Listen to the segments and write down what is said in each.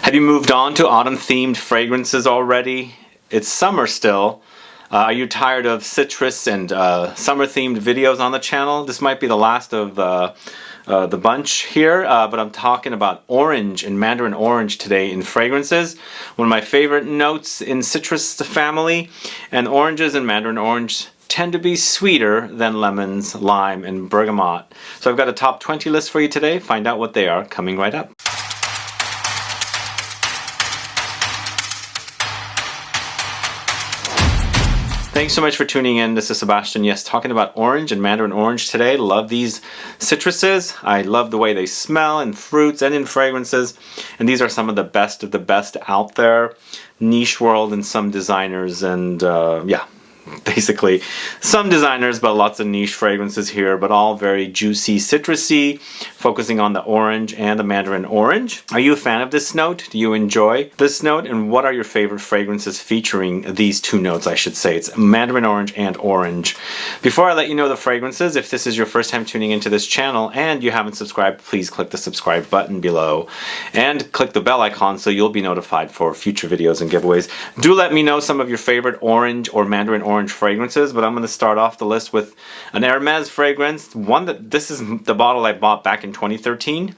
Have you moved on to autumn-themed fragrances already? It's summer still. Are you tired of citrus and summer-themed videos on the channel? This might be the last of the bunch here, but I'm talking about orange and mandarin orange today in fragrances. One of my favorite notes in citrus family, and oranges and mandarin orange tend to be sweeter than lemons, lime, and bergamot. So I've got a top 20 list for you today. Find out what they are coming right up. Thanks so much for tuning in. This is Sebastian. Yes, talking about orange and mandarin orange today. Love these citruses. I love the way they smell in fruits and in fragrances. And these are some of the best out there. Niche world and some designers, and yeah, basically some designers, but lots of niche fragrances here, but all very juicy, citrusy, focusing on the orange and the mandarin orange. Are you a fan of this note? Do you enjoy this note? And what are your favorite fragrances featuring these two notes, I should say? It's mandarin orange and orange. Before I let you know the fragrances, if this is your first time tuning into this channel and you haven't subscribed, please click the subscribe button below and click the bell icon so you'll be notified for future videos and giveaways. Do let me know some of your favorite orange or mandarin orange fragrances, but I'm going to start off the list with an HERMES fragrance. This is the bottle I bought back in 2013.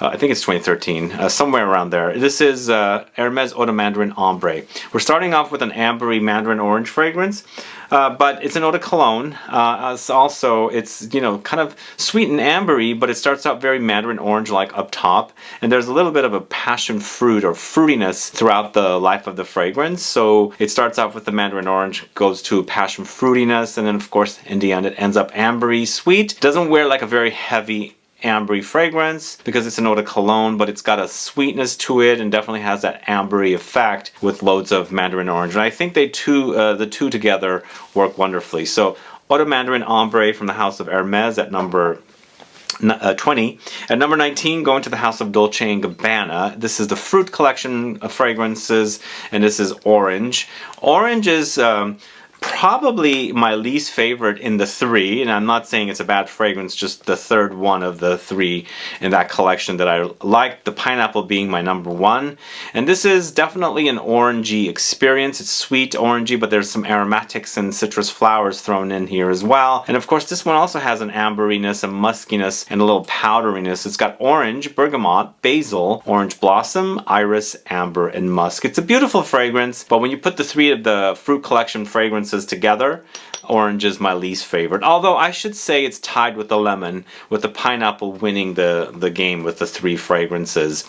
I think it's 2013, somewhere around there. This is HERMES Eau de Mandarin Ambrée. We're starting off with an AMBREE Mandarin Orange fragrance, but it's an eau de cologne. It's, you know, kind of sweet and ambery, but it starts out very Mandarin Orange-like up top, and there's a little bit of a passion fruit or fruitiness throughout the life of the fragrance. So it starts off with the Mandarin Orange, goes to passion fruitiness, and then of course in the end it ends up ambery sweet. Doesn't wear like a very heavy ambery fragrance because it's an eau de cologne, but it's got a sweetness to it and definitely has that ambery effect with loads of mandarin orange. And I think the two together work wonderfully. So Eau de Mandarin Ambrée from the house of HERMES at number 20. At number 19, going to the house of Dolce & Gabbana. This is the fruit collection of fragrances, and this is orange. Orange is probably my least favorite in the three, and I'm not saying it's a bad fragrance, just the third one of the three in that collection that I like, the pineapple being my number one. And this is definitely an orangey experience. It's sweet orangey, but there's some aromatics and citrus flowers thrown in here as well. And of course this one also has an amberiness, a muskiness, and a little powderiness. It's got orange, bergamot, basil, orange blossom, iris, amber, and musk. It's a beautiful fragrance, but when you put the three of the fruit collection fragrances together, orange is my least favorite. Although I should say it's tied with the lemon, with the pineapple winning the game with the three fragrances.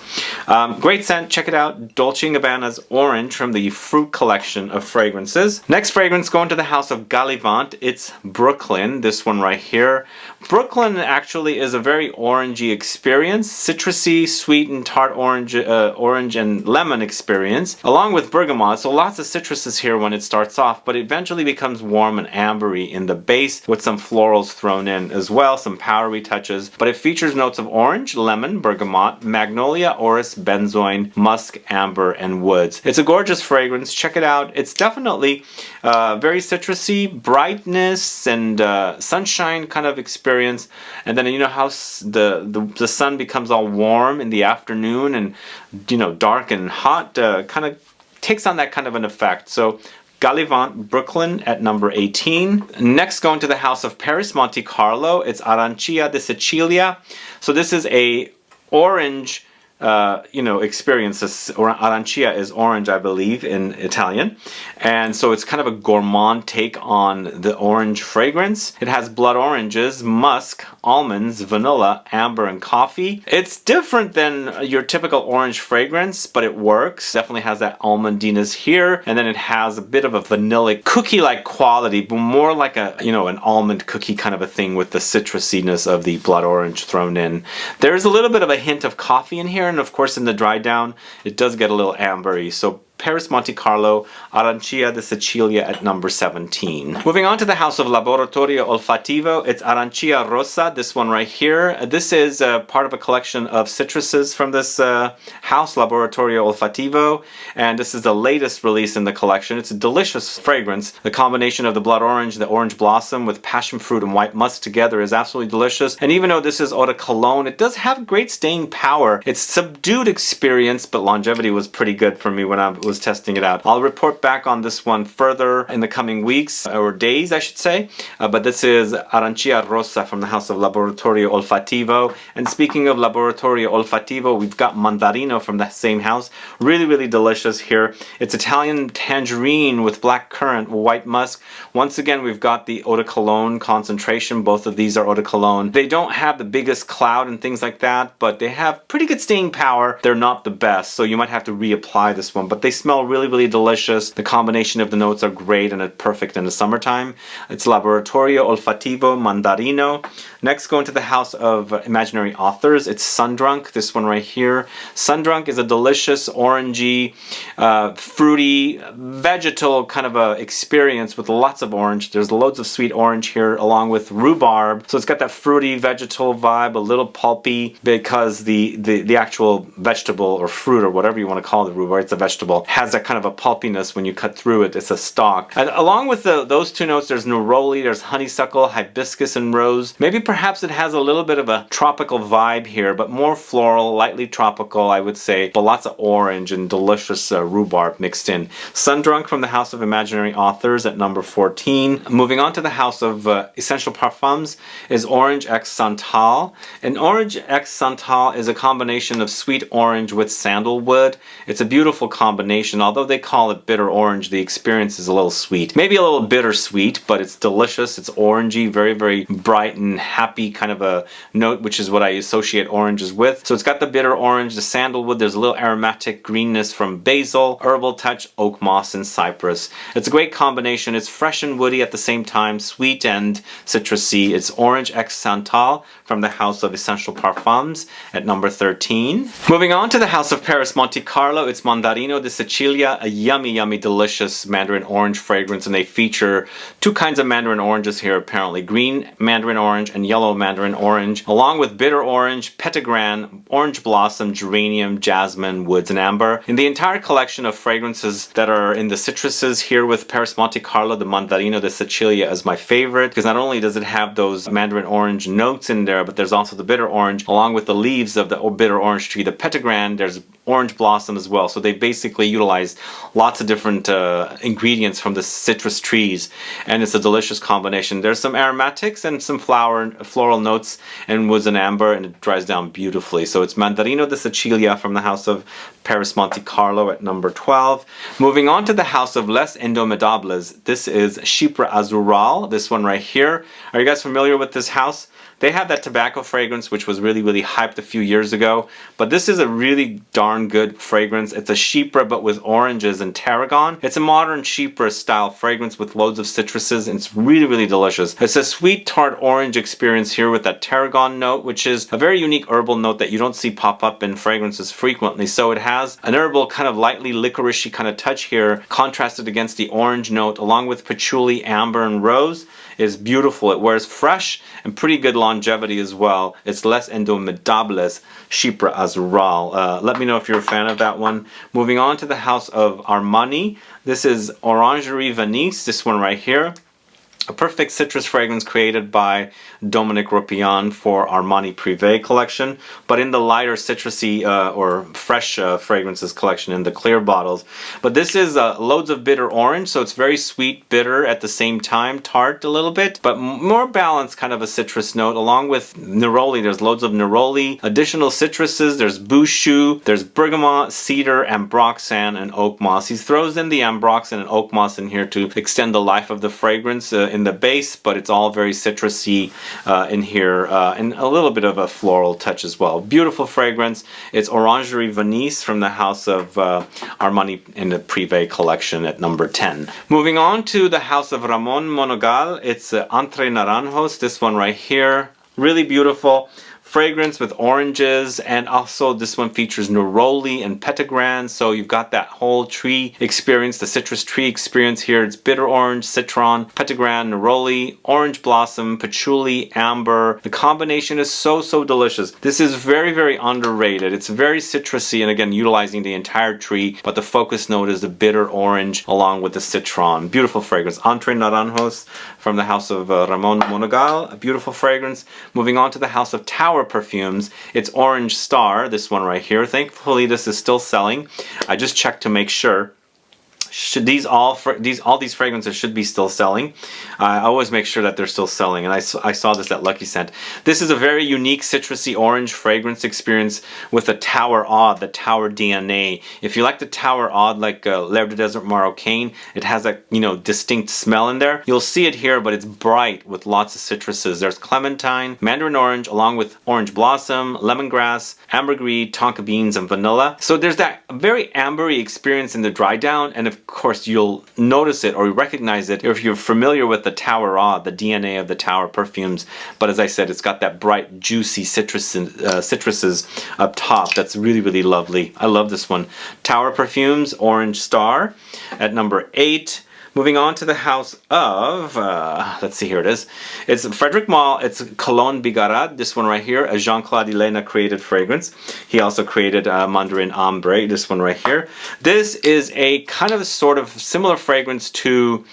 Great scent, check it out. Dolce & Gabbana's orange from the fruit collection of fragrances. Next fragrance going to the house of GALLIVANT. It's Brooklyn, this one right here. Brooklyn actually is a very orangey experience, citrusy, sweet and tart orange and lemon experience, along with bergamot. So lots of citruses here when it starts off, but it eventually becomes warm and ambery in the base with some florals thrown in as well, some powdery touches. But it features notes of orange, lemon, bergamot, magnolia, orris, benzoin, musk, amber, and woods. It's a gorgeous fragrance. Check it out. It's definitely very citrusy, brightness and sunshine kind of experience. And then you know how the sun becomes all warm in the afternoon and, you know, dark and hot, kind of takes on that kind of an effect. So GALLIVANT Brooklyn at number 18. Next, going to the house of PERRIS Monte Carlo. It's ARANCIA de Sicilia. So this is a orange experience. Arancia is orange, I believe, in Italian. And so it's kind of a gourmand take on the orange fragrance. It has blood oranges, musk, almonds, vanilla, amber, and coffee. It's different than your typical orange fragrance, but it works. Definitely has that almondiness here. And then it has a bit of a vanilla cookie-like quality, but more like a, you know, an almond cookie kind of a thing with the citrusiness of the blood orange thrown in. There's a little bit of a hint of coffee in here, and of course in the dry down it does get a little ambery. So Paris Monte Carlo, Arancia de Sicilia at number 17. Moving on to the house of Laboratorio Olfattivo, it's Arancia Rossa, this one right here. This is part of a collection of citruses from this house, Laboratorio Olfattivo, and this is the latest release in the collection. It's a delicious fragrance. The combination of the blood orange, the orange blossom with passion fruit and white musk together is absolutely delicious. And even though this is eau de cologne, it does have great staying power. It's subdued experience, but longevity was pretty good for me when I was testing it out. I'll report back on this one further in the coming weeks, or days I should say, but this is Arancia Rossa from the house of Laboratorio Olfattivo. And speaking of Laboratorio Olfattivo, we've got Mandarino from the same house. Really, really delicious here. It's Italian tangerine with blackcurrant, white musk. Once again, we've got the eau de cologne concentration. Both of these are eau de cologne. They don't have the biggest cloud and things like that, but they have pretty good staying power. They're not the best, so you might have to reapply this one, but they smell really, really delicious. The combination of the notes are great and it's perfect in the summertime. It's Laboratorio Olfattivo Mandarino. Next, go into the house of imaginary authors. It's SUNDRUNK, this one right here. SUNDRUNK is a delicious orangey, fruity, vegetal kind of a experience with lots of orange. There's loads of sweet orange here along with rhubarb. So it's got that fruity vegetal vibe, a little pulpy, because the actual vegetable or fruit or whatever you want to call the rhubarb, it's a vegetable, has that kind of a pulpiness when you cut through it. It's a stalk. And along with those two notes, there's neroli, there's honeysuckle, hibiscus, and rose. Maybe perhaps it has a little bit of a tropical vibe here, but more floral, lightly tropical, I would say, but lots of orange and delicious rhubarb mixed in. SUNDRUNK from the house of imaginary authors at number 14. Moving on to the house of essential parfums is Orange X Santal. And Orange X Santal is a combination of sweet orange with sandalwood. It's a beautiful combination. Although they call it bitter orange, the experience is a little sweet. Maybe a little bittersweet, but it's delicious. It's orangey, very, very bright and happy kind of a note, which is what I associate oranges with. So it's got the bitter orange, the sandalwood, there's a little aromatic greenness from basil, herbal touch, oak moss, and cypress. It's a great combination. It's fresh and woody at the same time, sweet and citrusy. It's Orange X Santal from the house of Essential Parfums at number 13. Moving on to the house of Paris Monte Carlo, it's Mandarino de Sicilia, a yummy, yummy, delicious mandarin orange fragrance, and they feature two kinds of mandarin oranges here apparently, green mandarin orange and yellow mandarin orange, along with bitter orange, petitgrain, orange blossom, geranium, jasmine, woods, and amber. In the entire collection of fragrances that are in the citruses here with Paris Monte Carlo, the Mandarino de Sicilia is my favorite, because not only does it have those mandarin orange notes in there, but there's also the bitter orange, along with the leaves of the bitter orange tree, the petitgrain, there's orange blossom as well. So they basically utilize lots of different ingredients from the citrus trees, and it's a delicious combination. There's some aromatics and some floral notes and woods and amber, and it dries down beautifully. So it's Mandarino de Sicilia from the house of Paris Monte Carlo at number 12. Moving on to the house of Les Indomables, this is Chypre Azural, this one right here. Are you guys familiar with this house? They have that tobacco fragrance, which was really, really hyped a few years ago. But this is a really darn good fragrance. It's a Chypre, but with oranges and tarragon. It's a modern Chypre style fragrance with loads of citruses, and it's really, really delicious. It's a sweet tart orange experience here with that tarragon note, which is a very unique herbal note that you don't see pop up in fragrances frequently. So it has an herbal kind of lightly licoricey kind of touch here, contrasted against the orange note, along with patchouli, amber, and rose. Is beautiful. It wears fresh and pretty good longevity as well. It's Les Indomables Chypre Azural. Let me know if you're a fan of that one. Moving on to the house of Armani. This is Orangerie Venice, this one right here. A perfect citrus fragrance created by Dominique Ropian for Armani Privé collection, but in the lighter citrusy or fresh fragrances collection in the clear bottles. But this is loads of bitter orange, so it's very sweet, bitter at the same time, tart a little bit, but more balanced kind of a citrus note, along with neroli. There's loads of neroli, additional citruses, there's bouchou, there's bergamot, cedar, ambroxan, and oak moss. He throws in the ambroxan and oak moss in here to extend the life of the fragrance in the base, but it's all very citrusy in here, and a little bit of a floral touch as well. Beautiful fragrance. It's Orangerie Venice from the house of Armani in the Privé collection at number 10. Moving on to the house of Ramon Monogal, it's Entre Naranjos, this one right here. Really beautiful. fragrance with oranges, and also this one features neroli and petitgrain, so you've got that whole tree experience, the citrus tree experience here. It's bitter orange, citron, petitgrain, neroli, orange blossom, patchouli, amber. The combination is so delicious. This is very underrated. It's very citrusy, and again utilizing the entire tree, but the focus note is the bitter orange along with the citron. Beautiful fragrance. Entre Naranjos from the house of Ramon Monagal, a beautiful fragrance. Moving on to the house of Tower Perfumes, it's Orange Star, this one right here. Thankfully this is still selling. I just checked to make sure. All these fragrances should be still selling. I always make sure that they're still selling, and I saw this at Lucky Scent. This is a very unique citrusy orange fragrance experience with the Tower Oud, the Tower DNA. If you like the Tower Oud, like L'Herbe de Desert Marocaine, it has that, you know, distinct smell in there. You'll see it here, but it's bright with lots of citruses. There's clementine, mandarin orange, along with orange blossom, lemongrass, ambergris, tonka beans, and vanilla. So there's that very ambery experience in the dry down, and of course you'll notice it or recognize it if you're familiar with the Tower Oud, the DNA of the Tower Perfumes. But as I said, it's got that bright, juicy citruses up top. That's really lovely. I love this one. Tower Perfumes, Orange Star at number 8. Moving on to the house of, let's see, here it is. It's Frederic Malle, it's Cologne Bigarade, this one right here, a Jean-Claude Elena created fragrance. He also created Mandarin Ambrée, this one right here. This is a kind of sort of similar fragrance to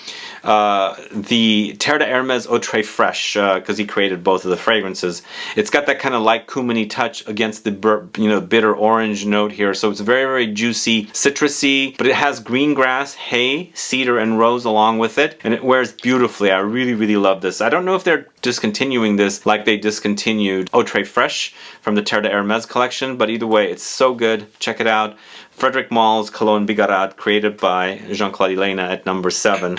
the Terre de Hermes Eau Très Fraîche, because he created both of the fragrances. It's got that kind of light cuminy touch against the bitter orange note here, so it's very juicy, citrusy, but it has green grass, hay, cedar, and rose along with it, and it wears beautifully. I really love this. I don't know if they're discontinuing this like they discontinued Eau Très Fraîche from the Terre de Hermes collection, but either way, it's so good. Check it out. Frederic Malle's Cologne Bigarade, created by Jean-Claude Elena at number 7.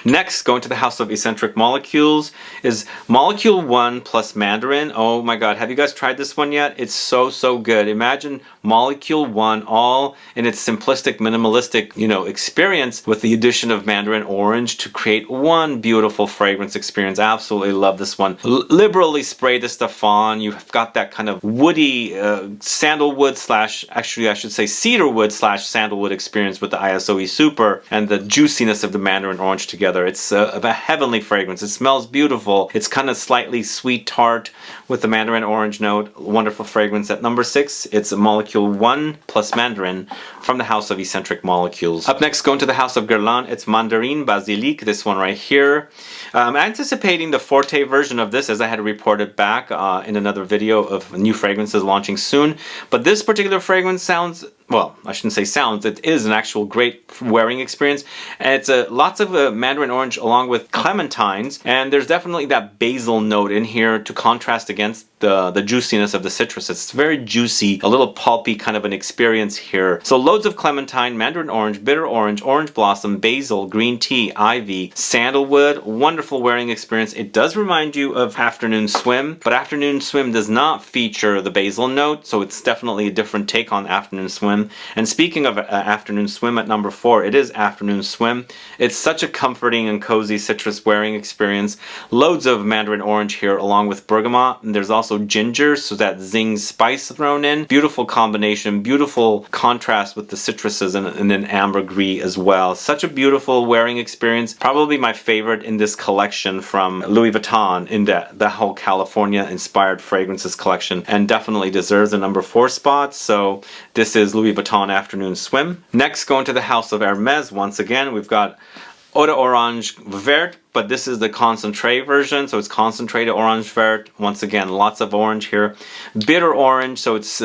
Next, going to the house of eccentric molecules, is Molecule 1 plus Mandarin. Oh my god, have you guys tried this one yet? It's so good. Imagine Molecule 1 all in its simplistic, minimalistic, experience with the addition of Mandarin Orange to create one beautiful fragrance experience. Absolutely love this one. Liberally spray this stuff on. You've got that kind of woody sandalwood slash, actually I should say cedarwood slash sandalwood experience with the ISOE Super and the juiciness of the Mandarin Orange together. It's a heavenly fragrance. It smells beautiful. It's kind of slightly sweet tart with the Mandarin Orange note. Wonderful fragrance. At number 6, it's Molecule 1 plus Mandarin from the house of eccentric molecules. Up next, going to the house of Guerlain, it's Mandarine Basilic, this one right here. I'm anticipating the Forte version of this, as I had reported back in another video of new fragrances launching soon. But this particular fragrance sounds, well, I shouldn't say sounds, it is an actual great wearing experience. And it's lots of Mandarin Orange along with clementines, and there's definitely that basil note in here to contrast against the juiciness of the citrus. It's very juicy, a little pulpy kind of an experience here. So loads of clementine, Mandarin Orange, bitter orange, orange blossom, basil, green tea, ivy, sandalwood. Wonderful wearing experience. It does remind you of Afternoon Swim, but Afternoon Swim does not feature the basil note, so it's definitely a different take on Afternoon Swim. And speaking of Afternoon Swim, at number 4, it is Afternoon Swim. It's such a comforting and cozy citrus wearing experience. Loads of Mandarin Orange here along with bergamot, and there's also ginger, so that zing spice thrown in. Beautiful combination, beautiful contrast with the citruses and then ambergris as well. Such a beautiful wearing experience. Probably my favorite in this collection from Louis Vuitton, in the whole California inspired fragrances collection, and definitely deserves a number 4 spot. So this is Louis Vuitton Afternoon Swim. Next, going to the house of Hermes once again, we've got Eau d'Orange Vert, but this is the concentrate version, so it's concentrated orange vert. Once again, lots of orange here. Bitter orange, so it's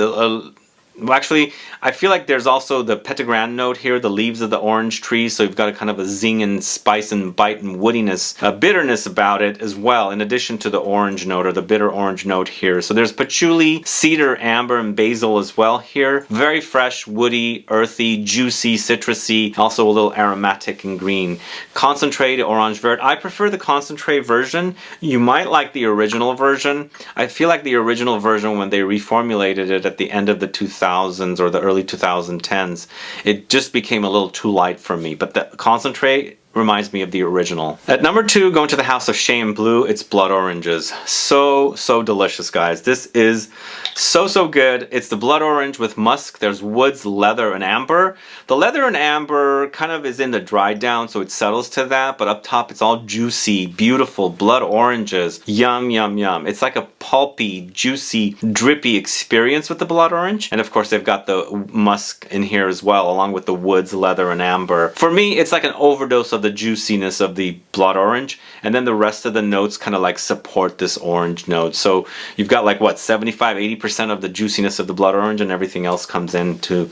well, actually, I feel like there's also the petitgrain note here, the leaves of the orange tree, so you've got a kind of a zing and spice and bite and woodiness, bitterness about it as well, in addition to the orange note or the bitter orange note here. So there's patchouli, cedar, amber, and basil as well here. Very fresh, woody, earthy, juicy, citrusy, also a little aromatic and green. Concentrated orange vert. I prefer the concentrate version. You might like the original version. I feel like the original version, when they reformulated it at the end of the 2000s or the early 2010s, it just became a little too light for me. But the concentrate reminds me of the original. At number 2, going to the House of Shea and Blue, it's Blood Oranges. So delicious, guys. This is so good. It's the blood orange with musk. There's woods, leather, and amber. The leather and amber kind of is in the dry down, so it settles to that, but up top it's all juicy, beautiful blood oranges. Yum, yum, yum. It's like a pulpy, juicy, drippy experience with the blood orange. And of course they've got the musk in here as well, along with the woods, leather, and amber. For me, it's like an overdose of the juiciness of the blood orange, and then the rest of the notes kind of like support this orange note. So you've got like what, 75-80% of the juiciness of the blood orange, and everything else comes in to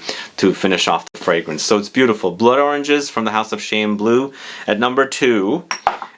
finish off the fragrance. So it's beautiful. Blood Oranges from the House of Shea and Blue at number 2.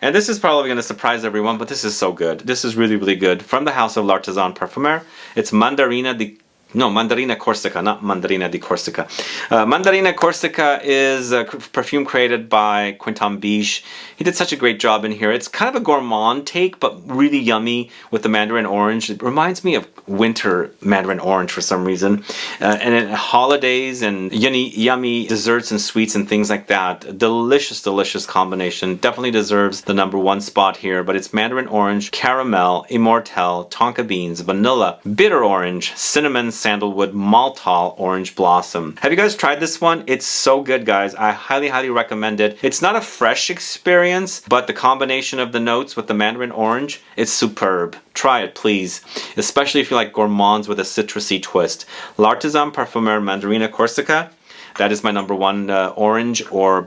And this is probably going to surprise everyone, but this is so good. This is really good. From the House of L'Artisan Parfumeur, it's Mandarina Corsica, not Mandarina di Corsica. Mandarina Corsica is a perfume created by Quentin Biche. He did such a great job in here. It's kind of a gourmand take, but really yummy with the mandarin orange. It reminds me of winter mandarin orange for some reason. And in holidays and yummy desserts and sweets and things like that. Delicious combination. Definitely deserves the number 1 spot here. But it's mandarin orange, caramel, immortelle, tonka beans, vanilla, bitter orange, cinnamon, sandalwood, maltol, orange blossom. Have you guys tried this one? It's so good, guys. I highly recommend it. It's not a fresh experience, but the combination of the notes with the mandarin orange, it's superb. Try it, please. Especially if you like gourmands with a citrusy twist. L'Artisan Parfumeur Mandarina Corsica. That is my number 1 orange or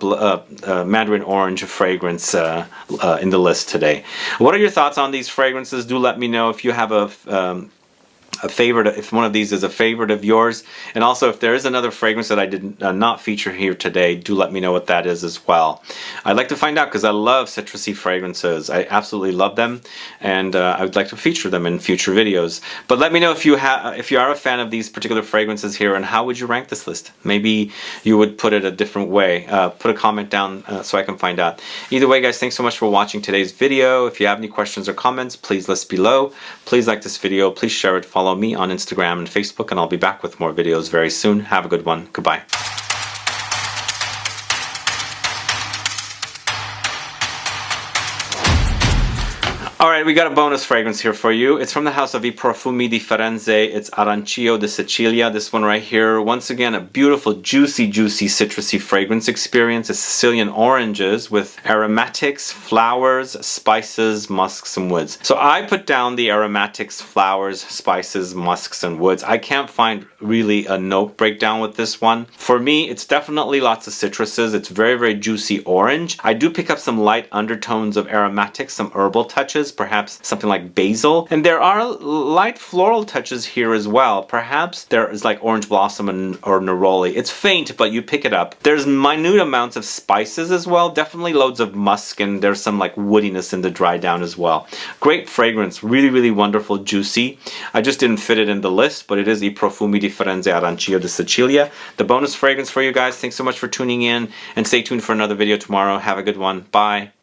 mandarin orange fragrance in the list today. What are your thoughts on these fragrances? Do let me know if you have a favorite, if one of these is a favorite of yours, and also if there is another fragrance that I did not feature here today, do let me know what that is as well. I'd like to find out because I love citrusy fragrances. I absolutely love them, and I would like to feature them in future videos. But let me know if you are a fan of these particular fragrances here, and how would you rank this list? Maybe you would put it a different way. Put a comment down so I can find out. Either way, guys, thanks so much for watching today's video. If you have any questions or comments, please list below. Please like this video. Please share it. Follow me on Instagram and Facebook, and I'll be back with more videos very soon. Have a good one. Goodbye. Alright, we got a bonus fragrance here for you. It's from the house of I Profumi di Firenze. It's Arancio de Sicilia. This one right here. Once again, a beautiful, juicy citrusy fragrance experience. It's Sicilian oranges with aromatics, flowers, spices, musks, and woods. So I put down the aromatics, flowers, spices, musks, and woods. I can't find really a note breakdown with this one. For me, it's definitely lots of citruses. It's very juicy orange. I do pick up some light undertones of aromatics, some herbal touches, perhaps something like basil, and there are light floral touches here as well. Perhaps there is like orange blossom or neroli. It's faint, but you pick it up. There's minute amounts of spices as well, definitely loads of musk, and there's some like woodiness in the dry down as well. Great fragrance, really wonderful, juicy. I just didn't fit it in the list, but it is I Profumi di Firenze Arancio de Sicilia. The bonus fragrance for you guys. Thanks so much for tuning in, and stay tuned for another video tomorrow. Have a good one. Bye.